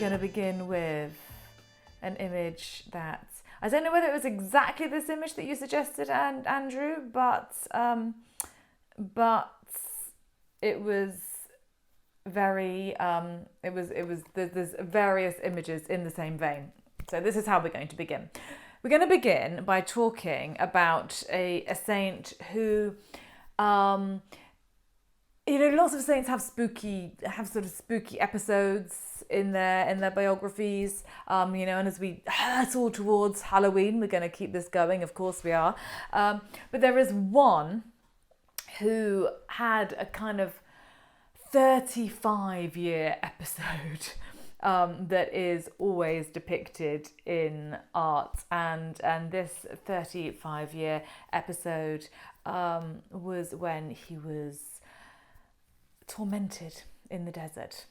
going to begin with an image that, I don't know whether it was exactly this image that you suggested, Andrew, but it was very, there's various images in the same vein. So this is how we're going to begin. We're going to begin by talking about a saint who, lots of saints have sort of spooky episodes in their biographies, and as we hurtle towards Halloween, we're going to keep this going, of course we are. But there is one who had a kind of 35-year episode that is always depicted in art, and this 35-year episode was when he was tormented in the desert.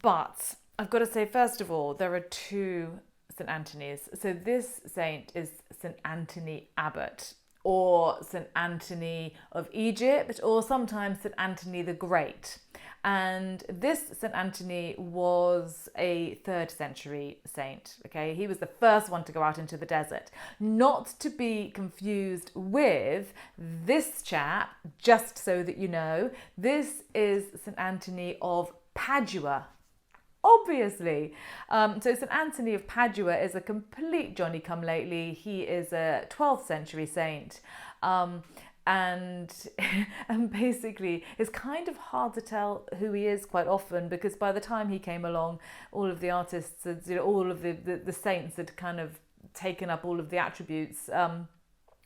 But I've got to say, first of all, there are two St Anthony's. So this saint is St Anthony Abbott, or St Anthony of Egypt, or sometimes St Anthony the Great. And this St Anthony was a 3rd century saint, okay? He was the first one to go out into the desert. Not to be confused with this chap, just so that you know. This is St Anthony of Padua, obviously. So St Anthony of Padua is a complete Johnny-come-lately. He is a 12th century saint. And basically it's kind of hard to tell who he is quite often, because by the time he came along, all of the artists, all of the saints had kind of taken up all of the attributes,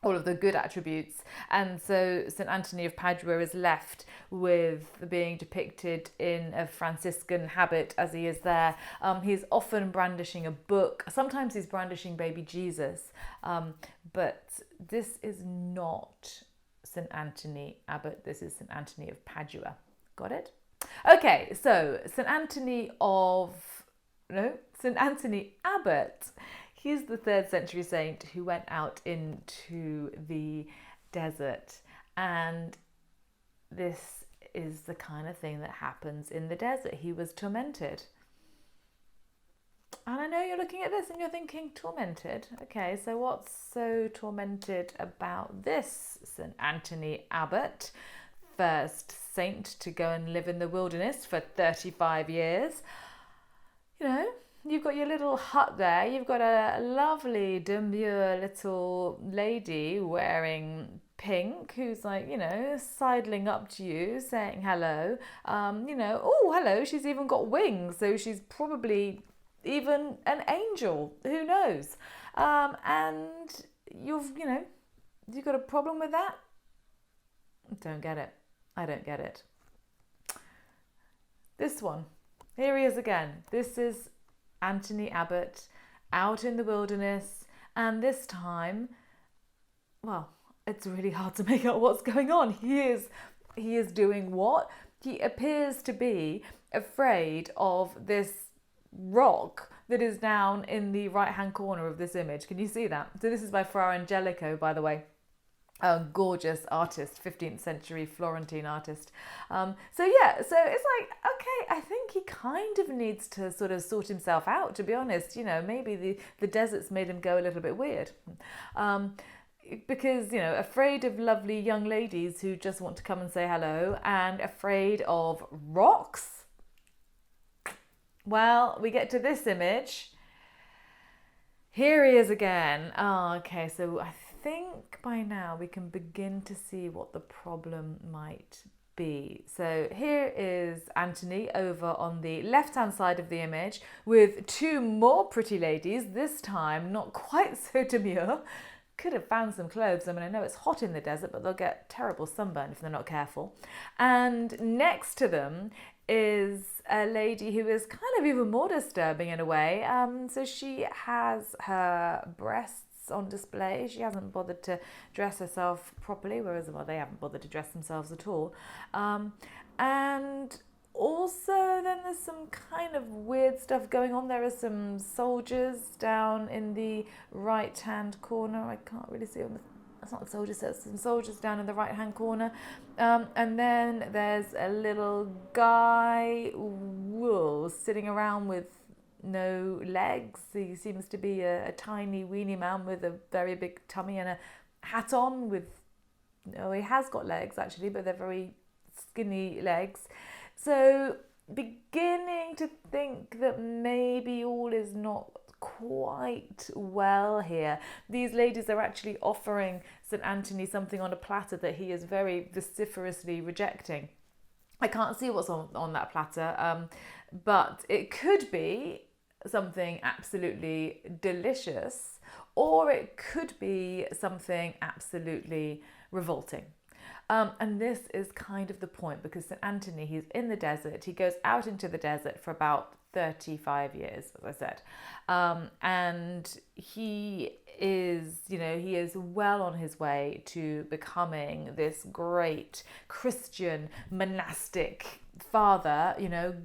all of the good attributes. And so St Anthony of Padua is left with being depicted in a Franciscan habit as he is there. He's often brandishing a book. Sometimes he's brandishing baby Jesus. But this is not St Anthony Abbott. This is St Anthony of Padua. Got it? Okay, so St Anthony Abbott. He's the 3rd century saint who went out into the desert, and this is the kind of thing that happens in the desert. He was tormented. And I know you're looking at this and you're thinking, tormented? Okay, so what's so tormented about this St Anthony Abbott? First saint to go and live in the wilderness for 35 years. You've got your little hut there. You've got a lovely, demure little lady wearing pink who's like, sidling up to you, saying hello. Oh, hello, she's even got wings, so she's probably even an angel. Who knows? And you've got a problem with that? Don't get it. I don't get it. This one. Here he is again. This is Anthony Abbott out in the wilderness, and this time, well, it's really hard to make out what's going on. He is doing what? He appears to be afraid of this rock that is down in the right hand corner of this image. Can you see that? So this is by Fra Angelico, by the way. A gorgeous artist, 15th century Florentine artist. So it's like, okay, I think he kind of needs to sort of sort himself out, to be honest. Maybe the desert's made him go a little bit weird. Because, afraid of lovely young ladies who just want to come and say hello, and afraid of rocks. Well, we get to this image. Here he is again. Okay, so I think by now we can begin to see what the problem might be. So here is Anthony over on the left-hand side of the image with two more pretty ladies, this time not quite so demure. Could have found some clothes. I mean, I know it's hot in the desert, but they'll get terrible sunburn if they're not careful. And next to them is a lady who is kind of even more disturbing in a way. So she has her breasts on display. She hasn't bothered to dress herself properly, whereas, well, they haven't bothered to dress themselves at all. And also then there's some kind of weird stuff going on. There are some soldiers down in the right hand corner. I can't really see on the, that's not the soldiers, there's some soldiers down in the right hand corner. And then there's a little guy, whoa, devil sitting around with no legs. He seems to be a tiny weeny man with a very big tummy and a hat on with, he has got legs actually, but they're very skinny legs. So beginning to think that maybe all is not quite well here. These ladies are actually offering St Anthony something on a platter that he is very vociferously rejecting. I can't see what's on that platter, but it could be something absolutely delicious, or it could be something absolutely revolting. And this is kind of the point, because St Anthony, he's in the desert. He goes out into the desert for about 35 years, as I said. And he is well on his way to becoming this great Christian monastic father.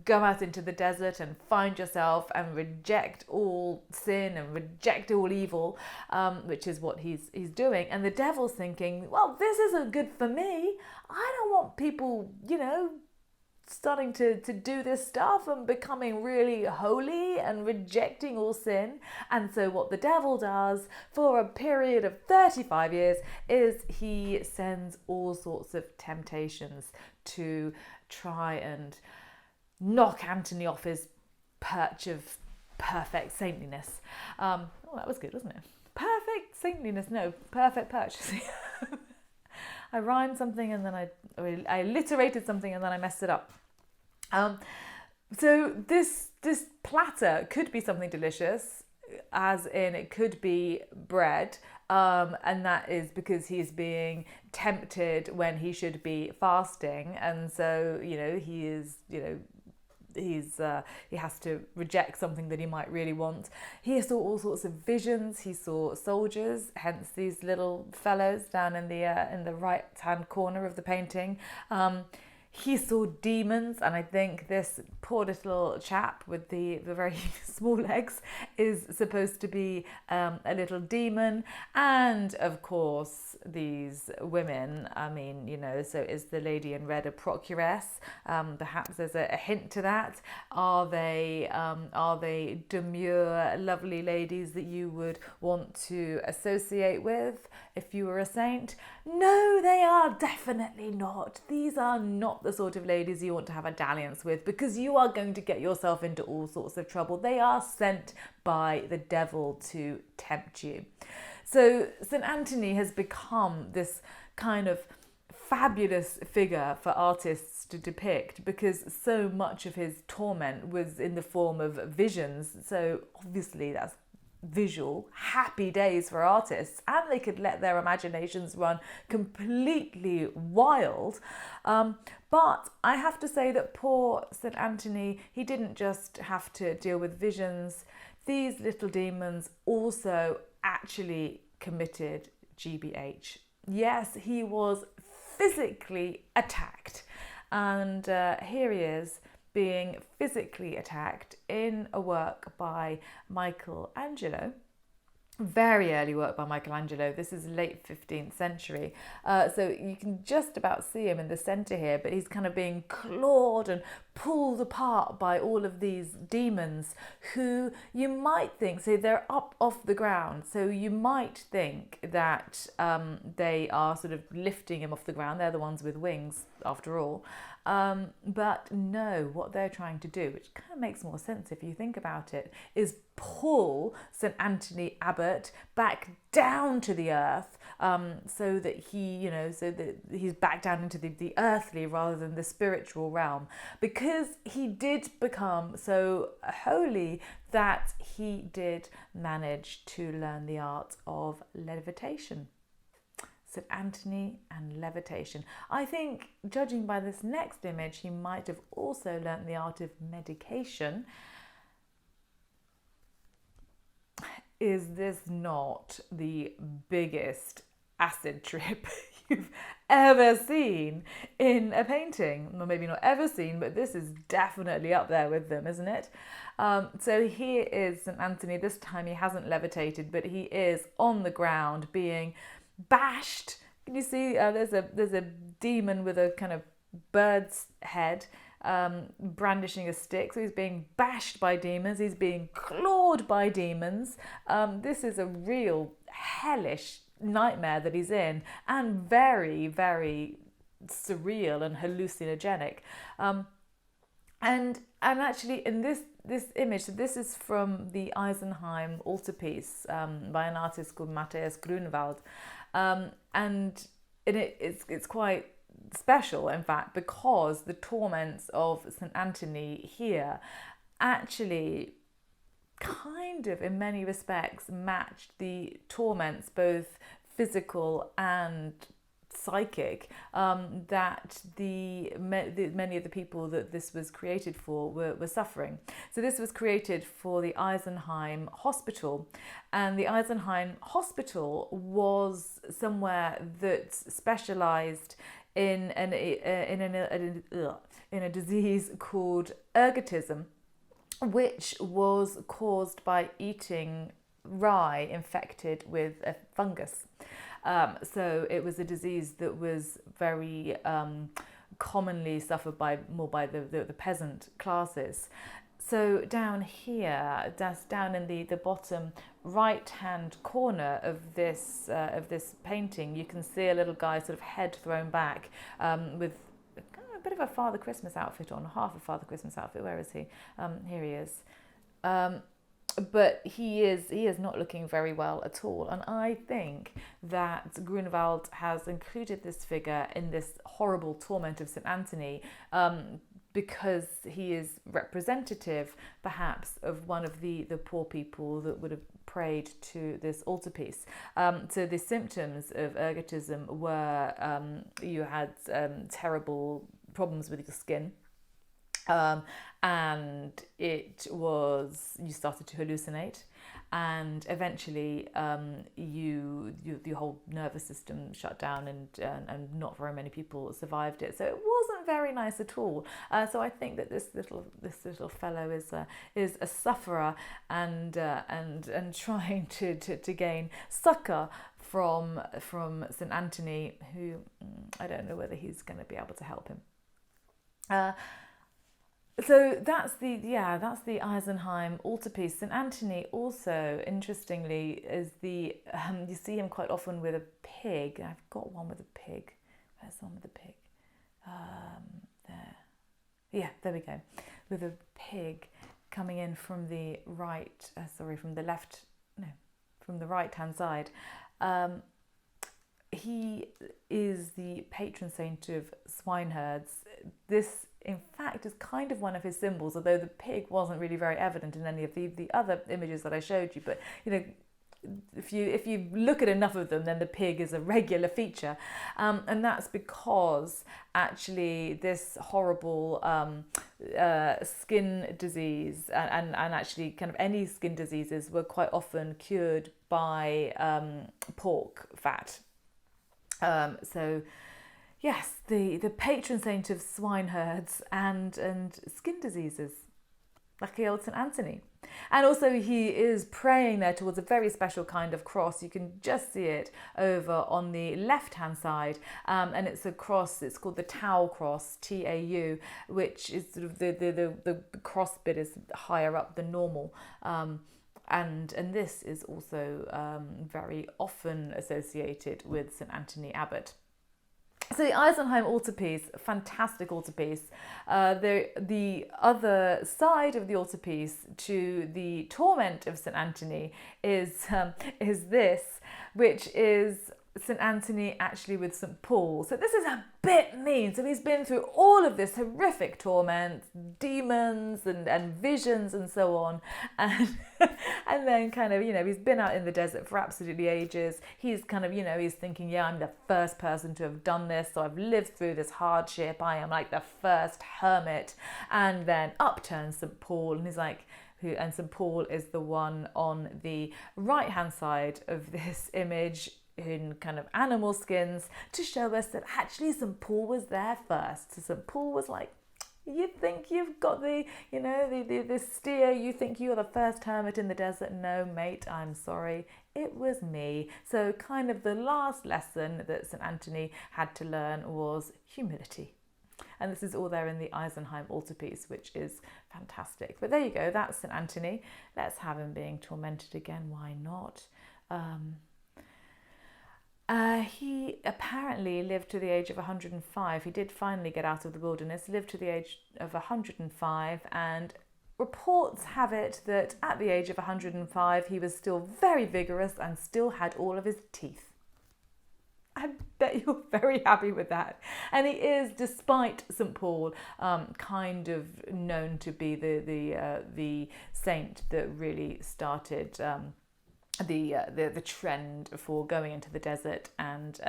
Go out into the desert and find yourself and reject all sin and reject all evil, which is what he's doing. And the devil's thinking, well, this isn't good for me. I don't want people, starting to do this stuff and becoming really holy and rejecting all sin. And so what the devil does for a period of 35 years is he sends all sorts of temptations to try and knock Anthony off his perch of perfect saintliness. That was good, wasn't it? Perfect saintliness, no, perfect perch. I rhymed something and then I alliterated something and then I messed it up. So this platter could be something delicious, as in it could be bread, and that is because he's being tempted when he should be fasting, and so he has to reject something that he might really want. He saw all sorts of visions. He saw soldiers, hence these little fellows down in the right hand corner of the painting. He saw demons, and I think this poor little chap with the very small legs is supposed to be a little demon. And of course, these women, so is the lady in red a procuress? Perhaps there's a hint to that. Are they demure, lovely ladies that you would want to associate with if you were a saint? No, they are definitely not. These are not the sort of ladies you want to have a dalliance with, because you are going to get yourself into all sorts of trouble. They are sent by the devil to tempt you. So St Anthony has become this kind of fabulous figure for artists to depict, because so much of his torment was in the form of visions. So obviously that's visual, happy days for artists, and they could let their imaginations run completely wild. But I have to say that poor St Anthony, he didn't just have to deal with visions. These little demons also actually committed GBH. Yes, he was physically attacked, and here he is being physically attacked in a work by Michelangelo. Very early work by Michelangelo. This is late 15th century. So you can just about see him in the centre here, but he's kind of being clawed and pulled apart by all of these demons who you might think, so they're up off the ground. So you might think that they are sort of lifting him off the ground. They're the ones with wings after all. But no, what they're trying to do, which kind of makes more sense if you think about it, is pull St Anthony Abbott back down to the earth, so that he's back down into the earthly rather than the spiritual realm, because he did become so holy that he did manage to learn the art of levitation. St Anthony and levitation. I think, judging by this next image, he might have also learnt the art of medication. Is this not the biggest acid trip you've ever seen in a painting? Well, maybe not ever seen, but this is definitely up there with them, isn't it? So here is St Anthony. This time he hasn't levitated, but he is on the ground being bashed. Can you see there's a demon with a kind of bird's head, brandishing a stick. So he's being bashed by demons. He's being clawed by demons. This is a real hellish nightmare that he's in, and very, very surreal and hallucinogenic. And actually in this image, so this is from the Eisenheim altarpiece by an artist called Matthias Grunewald, and it's quite special, in fact, because the torments of St Anthony here actually kind of in many respects matched the torments, both physical and psychic, that many of the people that this was created for were suffering. So this was created for the Eisenheim Hospital, and the Eisenheim Hospital was somewhere that specialized in a disease called ergotism, which was caused by eating rye infected with a fungus. So it was a disease that was very commonly suffered by the peasant classes. So down here, that's down in the bottom right-hand corner of this painting, you can see a little guy sort of head thrown back with a bit of a Father Christmas outfit on, half a Father Christmas outfit. Where is he? Here he is. But he is not looking very well at all. And I think that Grunewald has included this figure in this horrible torment of St Anthony because he is representative, perhaps, of one of the poor people that would have prayed to this altarpiece. So the symptoms of ergotism were you had terrible problems with your skin. And you started to hallucinate, and eventually your whole nervous system shut down, and not very many people survived it. So it wasn't very nice at all. So I think that this little fellow is a sufferer and trying to gain succor from St Anthony, who I don't know whether he's going to be able to help him. So that's the Eisenheim altarpiece. St Anthony also, interestingly, is you see him quite often with a pig. I've got one with a pig. Where's the one with the pig? There. Yeah, there we go. With a pig coming in from the right-hand side. He is the patron saint of swineherds. This, in fact, is kind of one of his symbols, although the pig wasn't really very evident in any of the other images that I showed you. But if you look at enough of them, then the pig is a regular feature, and that's because actually this horrible skin disease and actually kind of any skin diseases were quite often cured by pork fat. So yes, the patron saint of swineherds and skin diseases, lucky old St Anthony. And also he is praying there towards a very special kind of cross. You can just see it over on the left-hand side, and it's a cross. It's called the Tau cross, T-A-U, which is sort of the cross bit is higher up than normal. And this is also very often associated with St Anthony Abbott. So the Eisenheim altarpiece, fantastic altarpiece. The other side of the altarpiece to the torment of St Anthony is this, which is St Anthony actually with St Paul. So this is a bit mean. So he's been through all of this horrific torment, demons and visions and so on, and then kind of he's been out in the desert for absolutely ages. He's kind of he's thinking, yeah, I'm the first person to have done this, so I've lived through this hardship. I am like the first hermit. And then up turns St Paul, and he's like, and St Paul is the one on the right hand side of this image, in kind of animal skins, to show us that actually St Paul was there first. So St Paul was like, you think you've got the steer, you think you're the first hermit in the desert. No, mate, I'm sorry, it was me. So kind of the last lesson that St Anthony had to learn was humility. And this is all there in the Eisenheim altarpiece, which is fantastic. But there you go, that's St Anthony. Let's have him being tormented again, why not? He apparently lived to the age of 105. He did finally get out of the wilderness, lived to the age of 105, and reports have it that at the age of 105 he was still very vigorous and still had all of his teeth. I bet you're very happy with that. And he is, despite St Paul, kind of known to be the saint that really started the trend for going into the desert and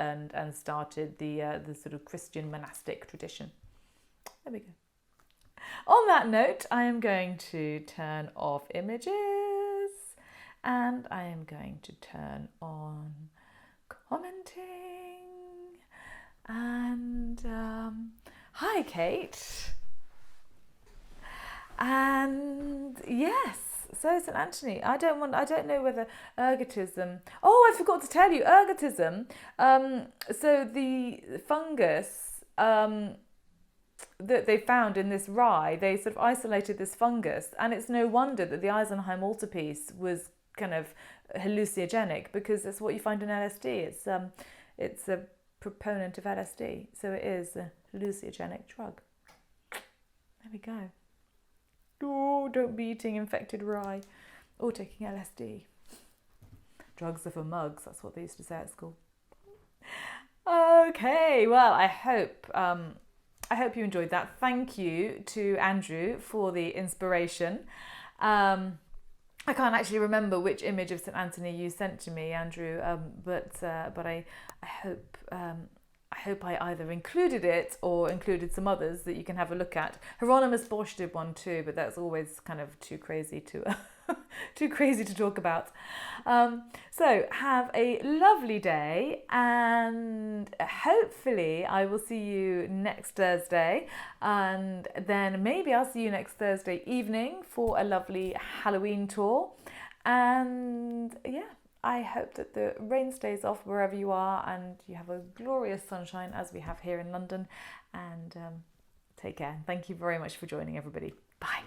started the sort of Christian monastic tradition. There we go. On that note, I am going to turn off images and I am going to turn on commenting. And hi, Kate. And yes. So St Anthony, I don't know whether ergotism. Oh, I forgot to tell you, ergotism. So the fungus that they found in this rye, they sort of isolated this fungus, and it's no wonder that the Eisenheim altarpiece was kind of hallucinogenic, because that's what you find in LSD. It's a proponent of LSD, so it is a hallucinogenic drug. There we go. Oh, don't be eating infected rye or taking LSD. Drugs are for mugs, that's what they used to say at school. Okay, well, I hope you enjoyed that. Thank you to Andrew for the inspiration. I can't actually remember which image of St Anthony you sent to me, Andrew, but I hope I either included it or included some others that you can have a look at. Hieronymus Bosch did one too, but that's always kind of too crazy to talk about. So have a lovely day, and hopefully I will see you next Thursday, and then maybe I'll see you next Thursday evening for a lovely Halloween tour. And yeah, I hope that the rain stays off wherever you are and you have a glorious sunshine as we have here in London. And take care. Thank you very much for joining, everybody. Bye.